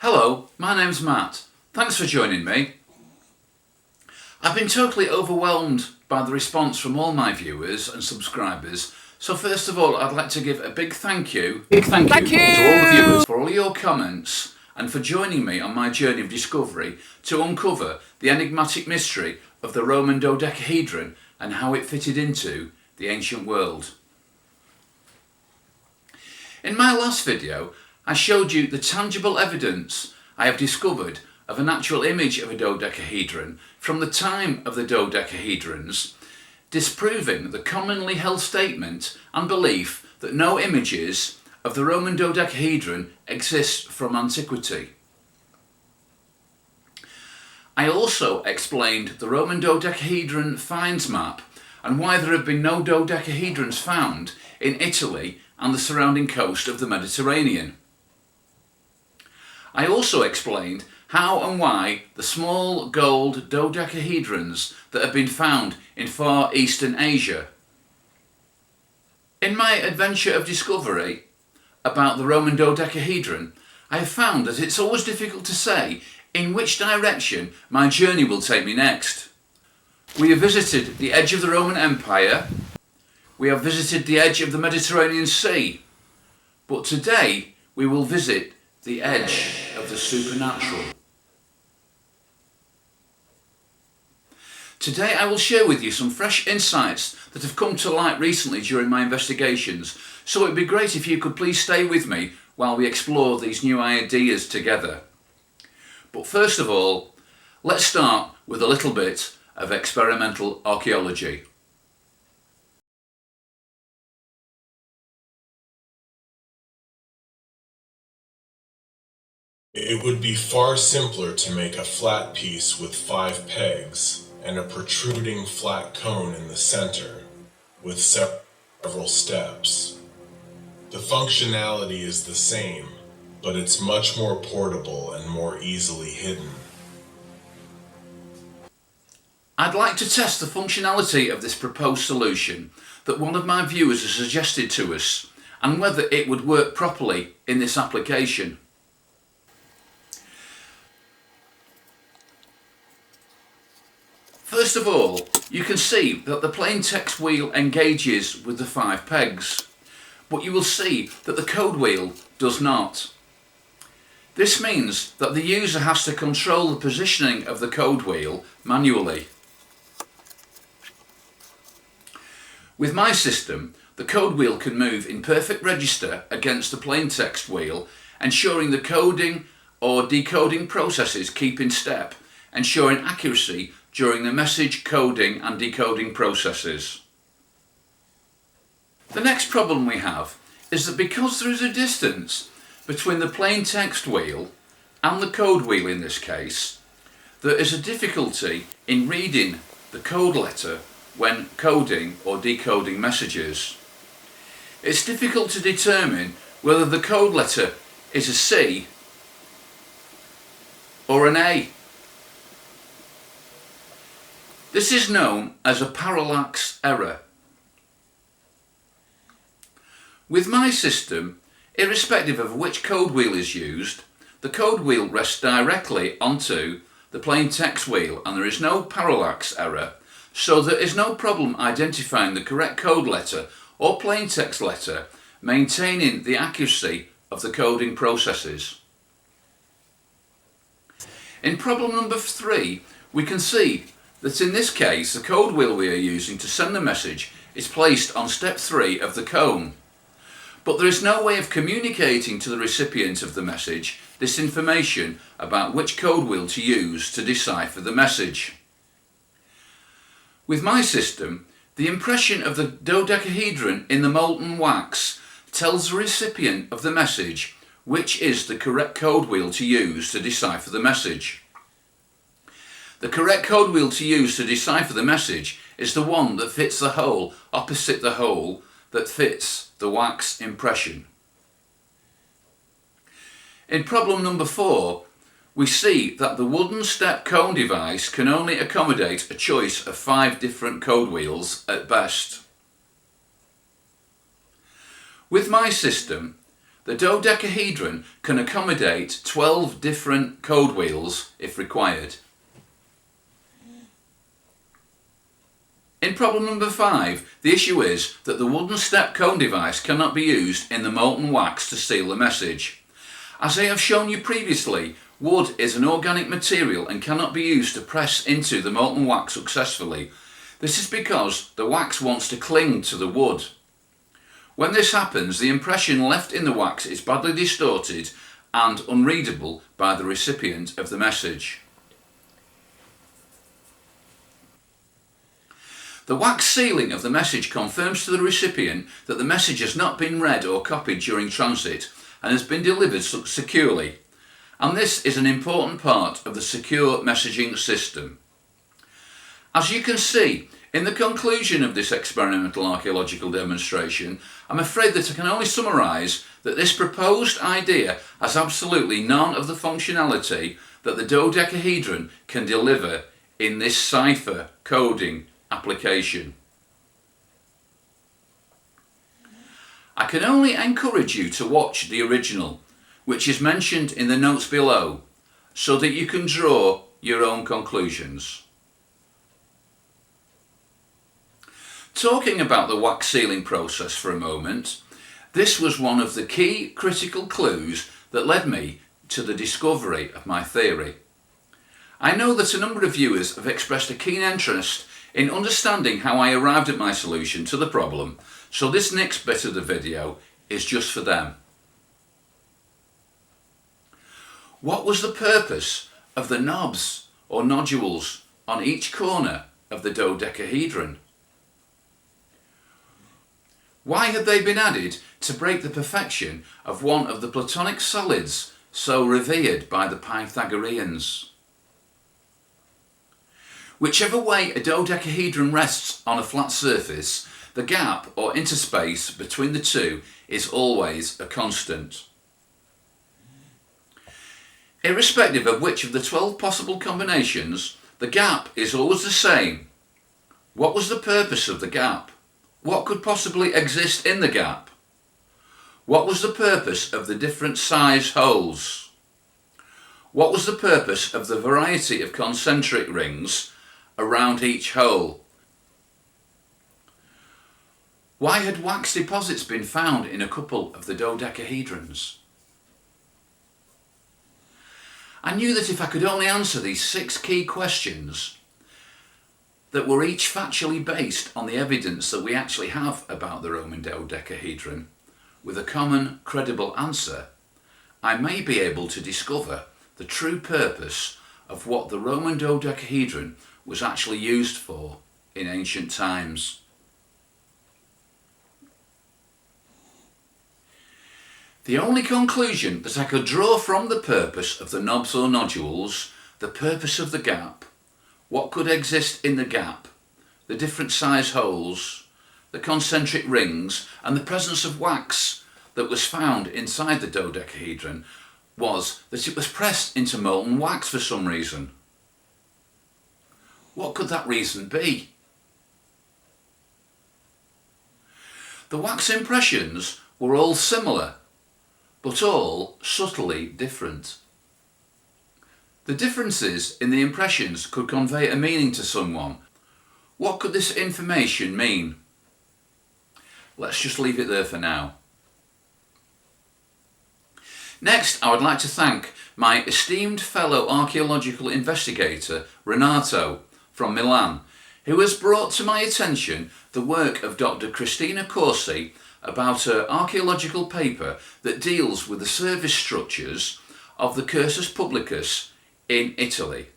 Hello, my name's Matt. Thanks for joining me. I've been totally overwhelmed by the response from all my viewers and subscribers, so first of all I'd like to give a big thank you to all the viewers for all your comments and for joining me on my journey of discovery to uncover the enigmatic mystery of the Roman Dodecahedron and how it fitted into the ancient world. In my last video I showed you the tangible evidence I have discovered of an actual image of a dodecahedron from the time of the dodecahedrons, disproving the commonly held statement and belief that no images of the Roman dodecahedron exist from antiquity. I also explained the Roman dodecahedron finds map and why there have been no dodecahedrons found in Italy and the surrounding coast of the Mediterranean. I also explained how and why the small gold dodecahedrons that have been found in Far Eastern Asia. In my adventure of discovery about the Roman dodecahedron, I have found that it's always difficult to say in which direction my journey will take me next. We have visited the edge of the Roman Empire, we have visited the edge of the Mediterranean Sea, but today we will visit the edge of the supernatural. Today I will share with you some fresh insights that have come to light recently during my investigations, so it would be great if you could please stay with me while we explore these new ideas together. But first of all, let's start with a little bit of experimental archaeology. It would be far simpler to make a flat piece with 5 pegs and a protruding flat cone in the center with several steps. The functionality is the same, but it's much more portable and more easily hidden. I'd like to test the functionality of this proposed solution that one of my viewers has suggested to us and whether it would work properly in this application. First of all, you can see that the plain text wheel engages with the 5 pegs, but you will see that the code wheel does not. This means that the user has to control the positioning of the code wheel manually. With my system, the code wheel can move in perfect register against the plain text wheel, ensuring the coding or decoding processes keep in step, ensuring accuracy during the message coding and decoding processes. The next problem we have is that because there is a distance between the plain text wheel and the code wheel in this case, there is a difficulty in reading the code letter when coding or decoding messages. It's difficult to determine whether the code letter is a C or an A. This is known as a parallax error. With my system, irrespective of which code wheel is used, the code wheel rests directly onto the plain text wheel and there is no parallax error, so there is no problem identifying the correct code letter or plain text letter, maintaining the accuracy of the coding processes. In problem number 3, we can see that in this case the code wheel we are using to send the message is placed on step 3 of the cone. But there is no way of communicating to the recipient of the message this information about which code wheel to use to decipher the message. With my system, the impression of the dodecahedron in the molten wax tells the recipient of the message which is the correct code wheel to use to decipher the message. The correct code wheel to use to decipher the message is the one that fits the hole opposite the hole that fits the wax impression. In problem number 4, we see that the wooden step cone device can only accommodate a choice of 5 different code wheels at best. With my system, the dodecahedron can accommodate 12 different code wheels if required. In problem number 5, the issue is that the wooden step cone device cannot be used in the molten wax to seal the message. As I have shown you previously, wood is an organic material and cannot be used to press into the molten wax successfully. This is because the wax wants to cling to the wood. When this happens, the impression left in the wax is badly distorted and unreadable by the recipient of the message. The wax sealing of the message confirms to the recipient that the message has not been read or copied during transit and has been delivered securely. And this is an important part of the secure messaging system. As you can see, in the conclusion of this experimental archaeological demonstration, I'm afraid that I can only summarise that this proposed idea has absolutely none of the functionality that the dodecahedron can deliver in this cipher coding application. I can only encourage you to watch the original, which is mentioned in the notes below, so that you can draw your own conclusions. Talking about the wax sealing process for a moment, this was one of the key critical clues that led me to the discovery of my theory. I know that a number of viewers have expressed a keen interest in understanding how I arrived at my solution to the problem, so this next bit of the video is just for them. What was the purpose of the knobs or nodules on each corner of the dodecahedron? Why had they been added to break the perfection of one of the Platonic solids so revered by the Pythagoreans? Whichever way a dodecahedron rests on a flat surface, the gap or interspace between the two is always a constant. Irrespective of which of the 12 possible combinations, the gap is always the same. What was the purpose of the gap? What could possibly exist in the gap? What was the purpose of the different size holes? What was the purpose of the variety of concentric rings around each hole? Why had wax deposits been found in a couple of the dodecahedrons? I knew that if I could only answer these 6 key questions, that were each factually based on the evidence that we actually have about the Roman dodecahedron, with a common, credible answer, I may be able to discover the true purpose of what the Roman dodecahedron was actually used for in ancient times. The only conclusion that I could draw from the purpose of the knobs or nodules, the purpose of the gap, what could exist in the gap, the different size holes, the concentric rings, and the presence of wax that was found inside the dodecahedron was that it was pressed into molten wax for some reason. What could that reason be? The wax impressions were all similar, but all subtly different. The differences in the impressions could convey a meaning to someone. What could this information mean? Let's just leave it there for now. Next, I would like to thank my esteemed fellow archaeological investigator, Renato, from Milan, who has brought to my attention the work of Dr Cristina Corsi about her archaeological paper that deals with the service structures of the Cursus Publicus in Italy.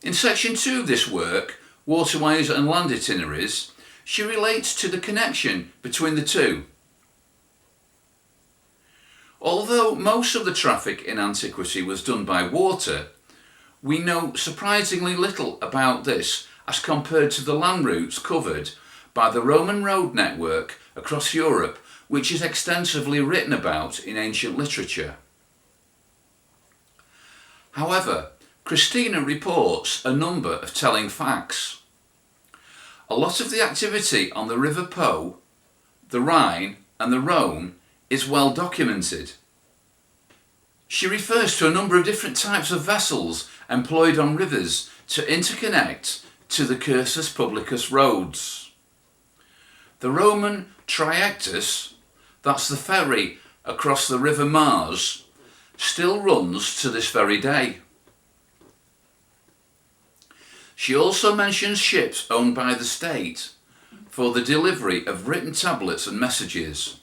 In section 2 of this work, Waterways and Land Itineraries, she relates to the connection between the two. Although most of the traffic in antiquity was done by water, we know surprisingly little about this as compared to the land routes covered by the Roman road network across Europe, which is extensively written about in ancient literature. However, Cristina reports a number of telling facts. A lot of the activity on the River Po, the Rhine and the Rhone is well documented. She refers to a number of different types of vessels employed on rivers to interconnect to the Cursus Publicus roads. The Roman Triactus, that's the ferry across the River Mars, still runs to this very day. She also mentions ships owned by the state for the delivery of written tablets and messages.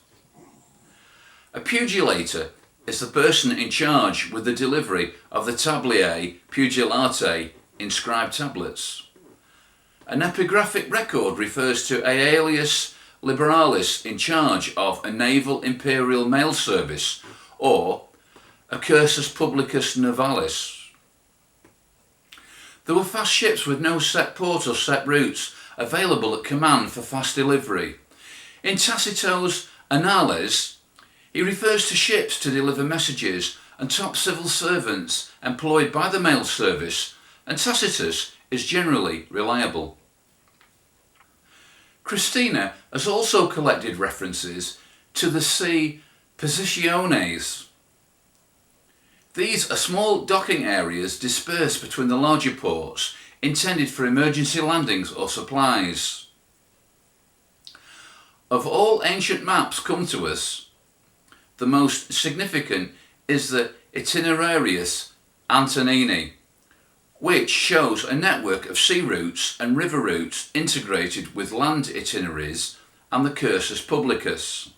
A pugilator is the person in charge with the delivery of the tabliae pugilate inscribed tablets. An epigraphic record refers to Aelius Liberalis in charge of a naval imperial mail service, or a Cursus Publicus Navalis. There were fast ships with no set port or set routes available at command for fast delivery. In Tacitus's Annales, he refers to ships to deliver messages and top civil servants employed by the mail service, and Tacitus is generally reliable. Cristina has also collected references to the sea positiones. These are small docking areas dispersed between the larger ports, intended for emergency landings or supplies. Of all ancient maps come to us, the most significant is the Itinerarius Antonini, which shows a network of sea routes and river routes integrated with land itineraries and the Cursus Publicus.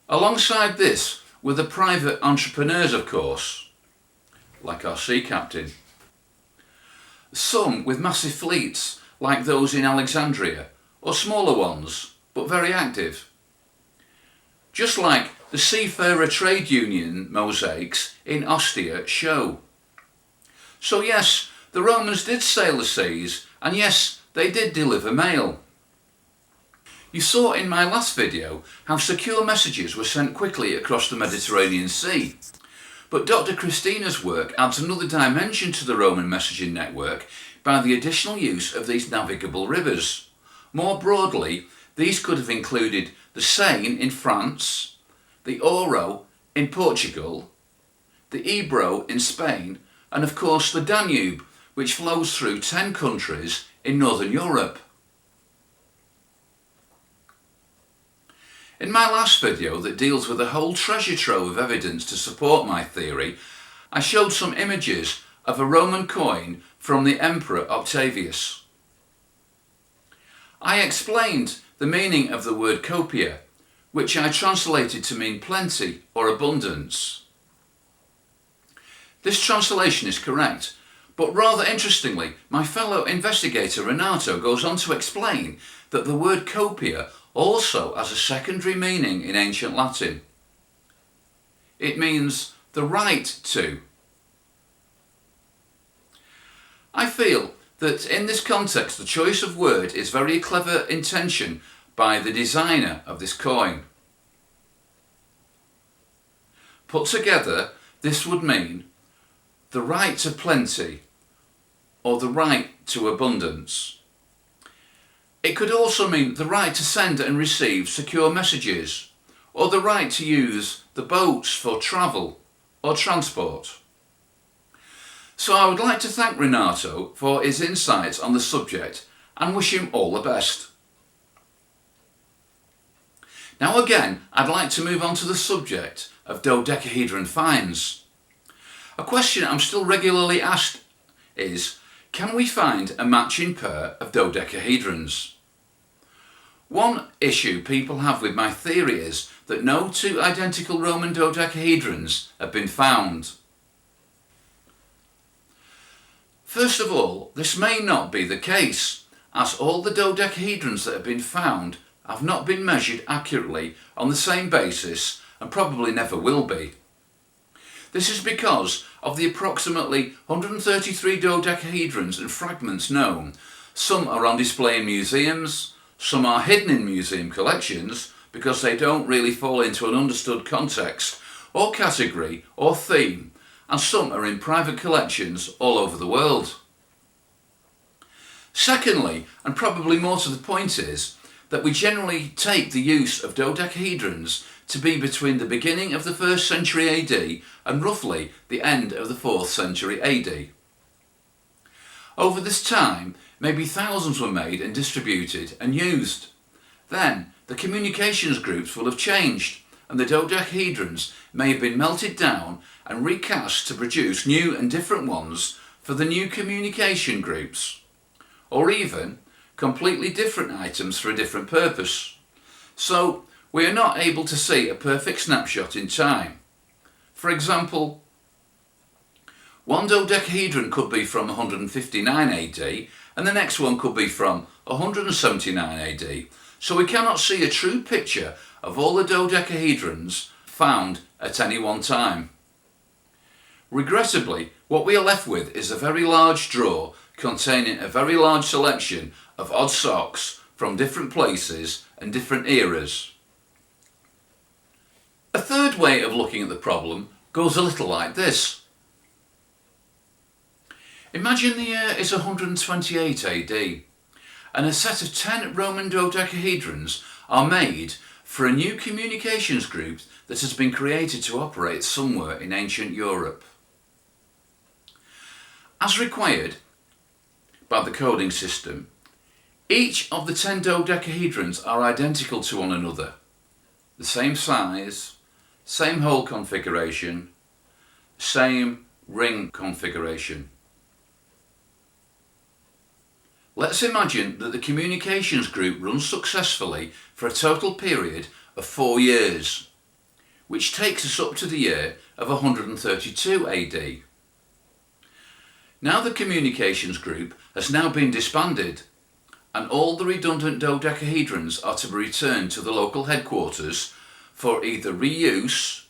Alongside this were the private entrepreneurs, of course, like our sea captain. Some with massive fleets like those in Alexandria, or smaller ones but very active. Just like the Seafarer Trade Union mosaics in Ostia show. So yes, the Romans did sail the seas, and yes, they did deliver mail. You saw in my last video how secure messages were sent quickly across the Mediterranean Sea. But Dr Cristina's work adds another dimension to the Roman messaging network by the additional use of these navigable rivers. More broadly, these could have included the Seine in France, the Oro in Portugal, the Ebro in Spain, and of course the Danube, which flows through 10 countries in Northern Europe. In my last video that deals with a whole treasure trove of evidence to support my theory, I showed some images of a Roman coin from the Emperor Octavius. I explained the meaning of the word copia, which I translated to mean plenty or abundance. This translation is correct, but rather interestingly, my fellow investigator Renato goes on to explain that the word copia also has a secondary meaning in ancient Latin. It means the right to. I feel that in this context the choice of word is very clever intention by the designer of this coin. Put together, this would mean the right to plenty or the right to abundance. It could also mean the right to send and receive secure messages, or the right to use the boats for travel or transport. So I would like to thank Renato for his insights on the subject and wish him all the best. Now again, I'd like to move on to the subject of dodecahedron finds. A question I'm still regularly asked is, can we find a matching pair of dodecahedrons? One issue people have with my theory is that no two identical Roman dodecahedrons have been found. First of all, this may not be the case, as all the dodecahedrons that have been found have not been measured accurately on the same basis and probably never will be. This is because of the approximately 133 dodecahedrons and fragments known. Some are on display in museums, some are hidden in museum collections because they don't really fall into an understood context or category or theme, and some are in private collections all over the world. Secondly, and probably more to the point, is that we generally take the use of dodecahedrons to be between the beginning of the 1st century AD and roughly the end of the 4th century AD. Over this time, maybe thousands were made and distributed and used. Then, the communications groups will have changed, and the dodecahedrons may have been melted down and recast to produce new and different ones for the new communication groups, or even completely different items for a different purpose. So, we are not able to see a perfect snapshot in time. For example, one dodecahedron could be from 159 AD and the next one could be from 179 AD, so we cannot see a true picture of all the dodecahedrons found at any one time. Regrettably, what we are left with is a very large drawer containing a very large selection of odd socks from different places and different eras. A third way of looking at the problem goes a little like this. Imagine the year is 128 AD and a set of 10 Roman dodecahedrons are made for a new communications group that has been created to operate somewhere in ancient Europe. As required by the coding system, each of the 10 dodecahedrons are identical to one another. The same size, same hole configuration, same ring configuration. Let's imagine that the communications group runs successfully for a total period of 4 years, which takes us up to the year of 132 AD. Now the communications group has now been disbanded, and all the redundant dodecahedrons are to be returned to the local headquarters for either reuse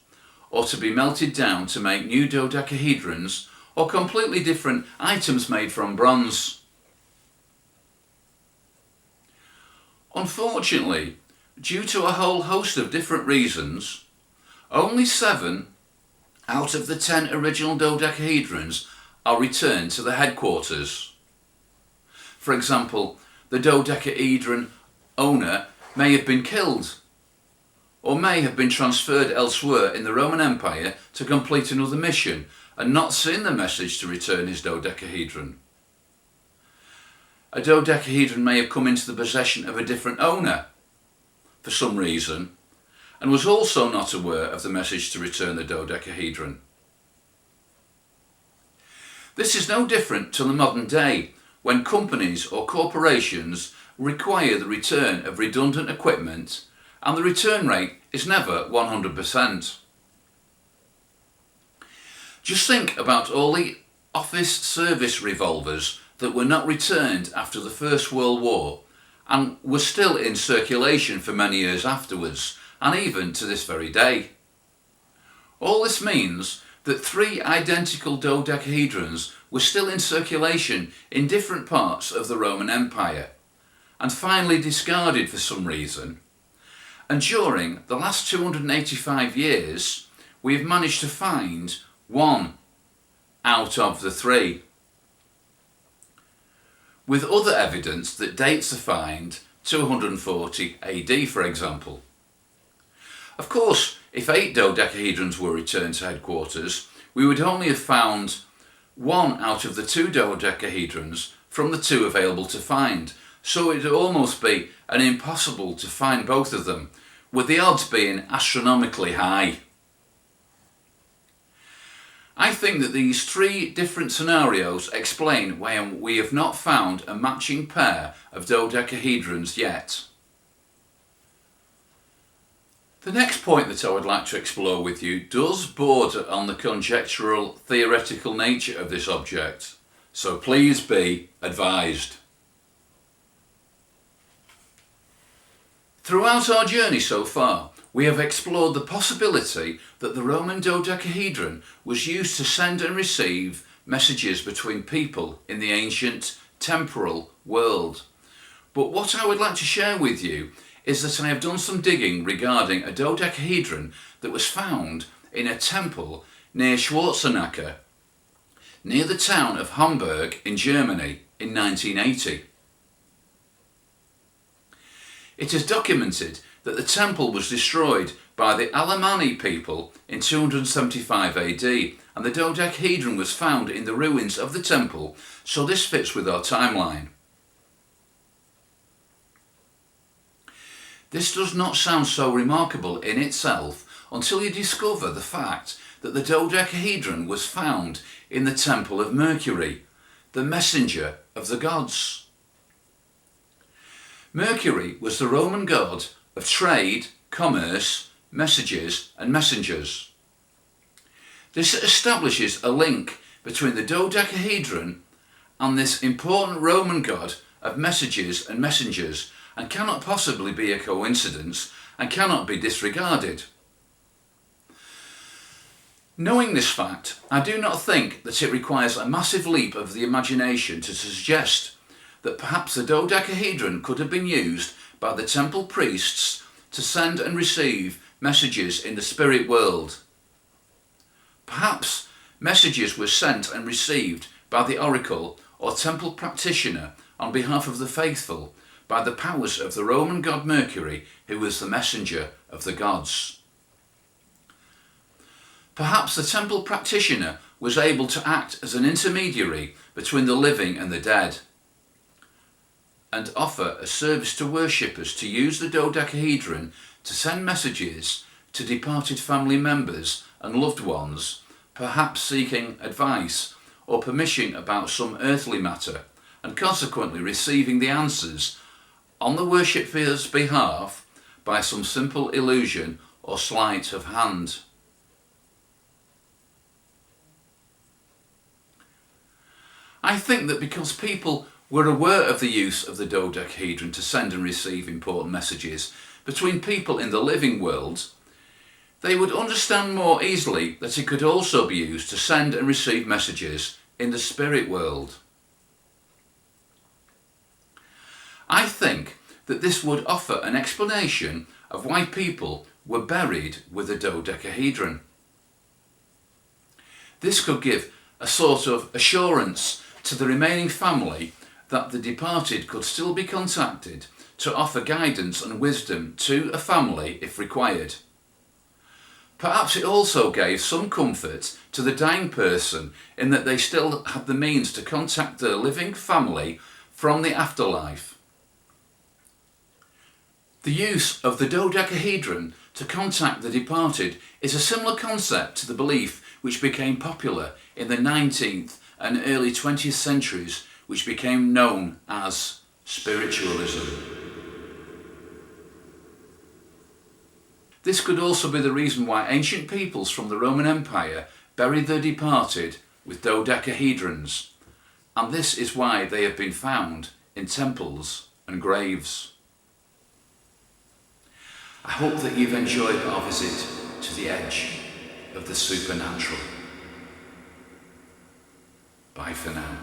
or to be melted down to make new dodecahedrons or completely different items made from bronze. Unfortunately, due to a whole host of different reasons, only 7 out of the 10 original dodecahedrons are returned to the headquarters. For example, the dodecahedron owner may have been killed, or may have been transferred elsewhere in the Roman Empire to complete another mission and not seen the message to return his dodecahedron. A dodecahedron may have come into the possession of a different owner for some reason and was also not aware of the message to return the dodecahedron. This is no different to the modern day when companies or corporations require the return of redundant equipment and the return rate is never 100%. Just think about all the office service revolvers that were not returned after the First World War and were still in circulation for many years afterwards and even to this very day. All this means that 3 identical dodecahedrons were still in circulation in different parts of the Roman Empire and finally discarded for some reason. And during the last 285 years, we have managed to find 1 out of the 3, with other evidence that dates the find 240 AD, for example. Of course, if 8 dodecahedrons were returned to headquarters, we would only have found 1 out of the 2 dodecahedrons from the 2 available to find, so it would almost be impossible to find both of them, with the odds being astronomically high. I think that these 3 different scenarios explain why we have not found a matching pair of dodecahedrons yet. The next point that I would like to explore with you does border on the conjectural theoretical nature of this object, so please be advised. Throughout our journey so far, we have explored the possibility that the Roman dodecahedron was used to send and receive messages between people in the ancient temporal world. But what I would like to share with you is that I have done some digging regarding a dodecahedron that was found in a temple near Schwarzenegger, near the town of Hamburg in Germany in 1980. It is documented that the temple was destroyed by the Alemanni people in 275 AD, and the Dodecahedron was found in the ruins of the temple, so this fits with our timeline. This does not sound so remarkable in itself until you discover the fact that the Dodecahedron was found in the temple of Mercury, the messenger of the gods. Mercury was the Roman god of trade, commerce, messages and messengers. This establishes a link between the Dodecahedron and this important Roman god of messages and messengers, and cannot possibly be a coincidence and cannot be disregarded. Knowing this fact, I do not think that it requires a massive leap of the imagination to suggest that perhaps the Dodecahedron could have been used by the temple priests to send and receive messages in the spirit world. Perhaps messages were sent and received by the oracle or temple practitioner on behalf of the faithful by the powers of the Roman god Mercury, who was the messenger of the gods. Perhaps the temple practitioner was able to act as an intermediary between the living and the dead, and offer a service to worshippers to use the Dodecahedron to send messages to departed family members and loved ones, perhaps seeking advice or permission about some earthly matter, and consequently receiving the answers on the worshipper's behalf by some simple illusion or sleight of hand. I think that because people were aware of the use of the Dodecahedron to send and receive important messages between people in the living world, they would understand more easily that it could also be used to send and receive messages in the spirit world. I think that this would offer an explanation of why people were buried with the Dodecahedron. This could give a sort of assurance to the remaining family that the departed could still be contacted to offer guidance and wisdom to a family if required. Perhaps it also gave some comfort to the dying person in that they still had the means to contact their living family from the afterlife. The use of the Dodecahedron to contact the departed is a similar concept to the belief which became popular in the 19th and early 20th centuries, which became known as spiritualism. This could also be the reason why ancient peoples from the Roman Empire buried their departed with dodecahedrons, and this is why they have been found in temples and graves. I hope that you've enjoyed our visit to the edge of the supernatural. Bye for now.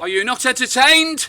Are you not entertained?